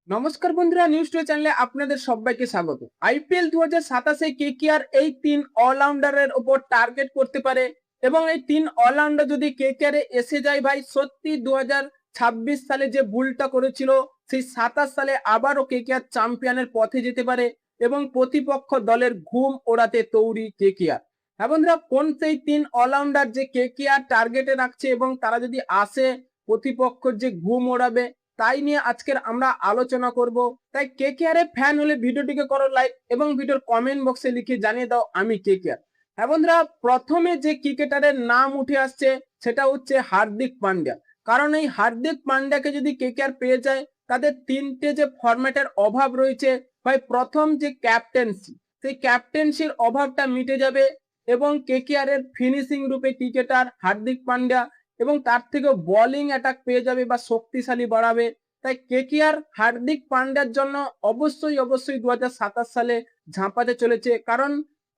নমস্কার বন্ধুরা, news two চ্যানেলে আপনাদের সবাইকে স্বাগত। আইপিএল 2027-এ কেকেআর এই তিন অলরাউন্ডারের উপর টার্গেট করতে পারে এবং এই তিন অলরাউন্ডার যদি কেকেআর এ এসে যায় ভাই, সত্যি 2026 সালে যে ভুলটা করেছিল সেই 27 সালে আবারও কেকেআর চ্যাম্পিয়নের পথে যেতে পারে এবং প্রতিপক্ষ দলের ঘুম ওড়াতে তৈরি কেকেআর। হ্যাঁ বন্ধুরা, কোন সেই তিন অলরাউন্ডার যে কেকেআর টার্গেটে রাখছে এবং তারা যদি আসে প্রতিপক্ষের যে ঘুম ওড়াবে, তাই নিয়ে আজকের আমরা আলোচনা করব। তাই কেকেআর এর ফ্যান হলে ভিডিওটিকে করো লাইক এবং ভিডিওর কমেন্ট বক্সে লিখে জানিয়ে দাও আমি কেকেআর। হ্যাঁ বন্ধুরা, প্রথমে যে ক্রিকেটারের নাম উঠে আসছে সেটা হচ্ছে হার্দিক পান্ডিয়া। কারণ এই হার্দিক পান্ডিয়াকে যদি কেকেআর পেয়ে যায়, তাদের তিনটে যে ফরম্যাটের অভাব রয়েছে ভাই, প্রথম যে ক্যাপ্টেন্সি, সেই ক্যাপ্টেন্সির অভাবটা মিটে যাবে এবং কেকেআর এর ফিনিশিং রূপে ক্রিকেটার হার্দিক পান্ডিয়া এবং তার থেকে বোলিং অ্যাটাক পেয়ে যাবে বা শক্তিশালী বাড়াবে। তাই কেকেআর হার্দিক পান্ডিয়ার জন্য অবশ্যই 2027 সালে ঝাঁপাতে চলেছে, কারণ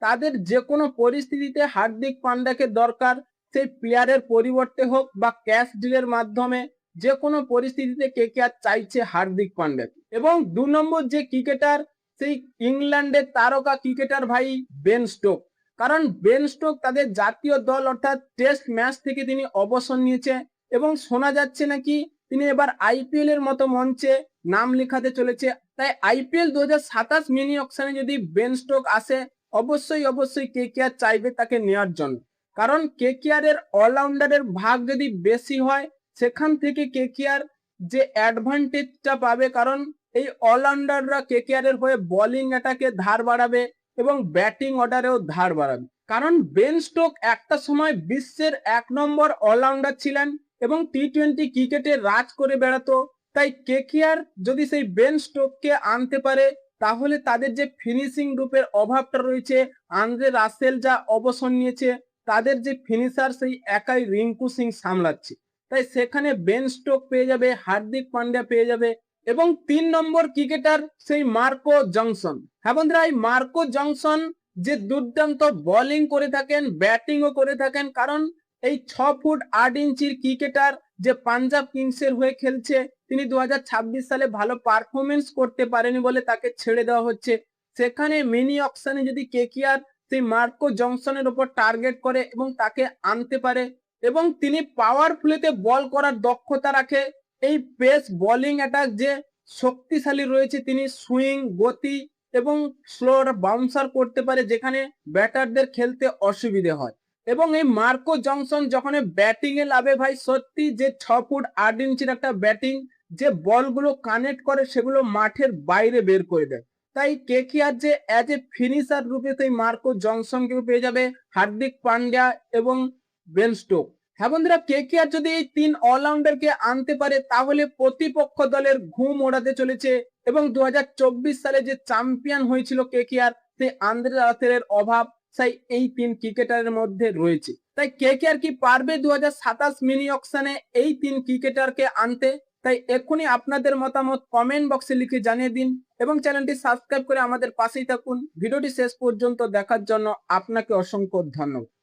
তাদের যে কোনো পরিস্থিতিতে হার্দিক পান্ডিয়াকে দরকার। সেই প্লেয়ারের পরিবর্তে হোক বা ক্যাশ ডিলের মাধ্যমে, যে কোনো পরিস্থিতিতে কেকেআর চাইছে হার্দিক পান্ডিয়াকে। এবং 2 নম্বর যে ক্রিকেটার, সেই ইংল্যান্ডের তারকা ক্রিকেটার ভাই বেন স্টোক। কারণ বেন স্টোক তাদের জাতীয় দল অর্থাৎ টেস্ট ম্যাচ থেকে তিনি অবসর নিয়েছে এবং শোনা যাচ্ছে নাকি তিনি এবার আইপিএল এর মতো মঞ্চে নাম লেখাতে চলেছে। তাই আইপিএল 2027 মিনি অকশনে যদি বেন স্টোক আসে, অবশ্যই কেকেআর চাইবে তাকে নেওয়ার জন্য। কারণ কেকেআর এর অলরাউন্ডারের ভাগ যদি বেশি হয়, সেখান থেকে কেকেআর যে অ্যাডভান্টেজটা পাবে, কারণ এই অলরাউন্ডাররা কেকেআর এর হয়ে বোলিং অ্যাটাকে ধার বাড়াবে এবং ব্যাটিং অর্ডারেও ধার বাড়াবে। কারণ বেন স্টোক একটা সময় বিশ্বের 1 নম্বর অলরাউন্ডার ছিলেন এবং টি-20 ক্রিকেটে রাজ করে বেড়াতো। তাই কেকেআর যদি সেই বেন স্টোককে আনতে পারে, তাহলে তাদের যে ফিনিশিং রূপের অভাবটা রয়েছে, আন্দ্রে রাসেল যা অবসর নিয়েছে, তাদের যে ফিনিশার সেই একাই রিঙ্কু সিং সামলাচ্ছে। তাই সেখানে বেন স্টোক পেয়ে যাবে, হার্দিক পান্ডিয়া পেয়ে যাবে এবং 3 নম্বর ক্রিকেটার সেই মার্কো জনসন। হ্যাঁ বন্ধুরা, এই মার্কো জনসন যে দুর্দান্ত বোলিং করে থাকেন, ব্যাটিংও করে থাকেন। কারণ এই 6 ফুট 8 ইঞ্চির ক্রিকেটার যে পাঞ্জাব কিংসের হয়ে খেলছে, তিনি 2026 সালে ভালো পারফরমেন্স করতে পারেনি বলে তাকে ছেড়ে দেওয়া হচ্ছে। সেখানে মিনি অকশনে যদি কেকেআর সেই মার্কো জনসনের উপর টার্গেট করে এবং তাকে আনতে পারে এবং তিনি পাওয়ারফুলিতে বল করার দক্ষতা রাখে, এই পেস বোলিং অ্যাটাক যে শক্তিশালী রয়েছে, তিনি সুইং, গতি এবং স্লোর বাউন্সার করতে পারে, যেখানে ব্যাটারদের খেলতে অসুবিধে হয়। এবং এই মার্কো জনসন যখন ব্যাটিং এ লাভে ভাই, সত্যি যে 6 ফুট 8 ইঞ্চির একটা ব্যাটিং, যে বলগুলো কানেক্ট করে সেগুলো মাঠের বাইরে বের করে দেয়। তাই কেকেআর যে অ্যাজ এ ফিনিশার রূপে সেই মার্কো জনসনকে পেয়ে যাবে, হার্দিক পান্ডিয়া এবং বেন স্টোক। হ্যাঁ বন্ধুরা, কেকেআর যদি এই তিন অলরাউন্ডারকে আনতে পারে, তাহলে প্রতিপক্ষ দলের ঘুম ওড়াতে চলেছে এবং 2024 সালে যে চ্যাম্পিয়ন হয়েছিল কেকেআর, সেই আন্দ্রে রাসেলের অভাব তাই এই তিন ক্রিকেটারের মধ্যে রয়েছে। তাই কেকেআর কি পারবে 2027 মিনি অকশনে এই তিন ক্রিকেটারকে আনতে? তাই এখনই আপনাদের মতামত কমেন্ট বক্সে লিখে জানিয়ে দিন এবং চ্যানেলটি সাবস্ক্রাইব করে আমাদের পাশেই থাকুন। ভিডিওটি শেষ পর্যন্ত দেখার জন্য আপনাকে অসংখ্য ধন্যবাদ।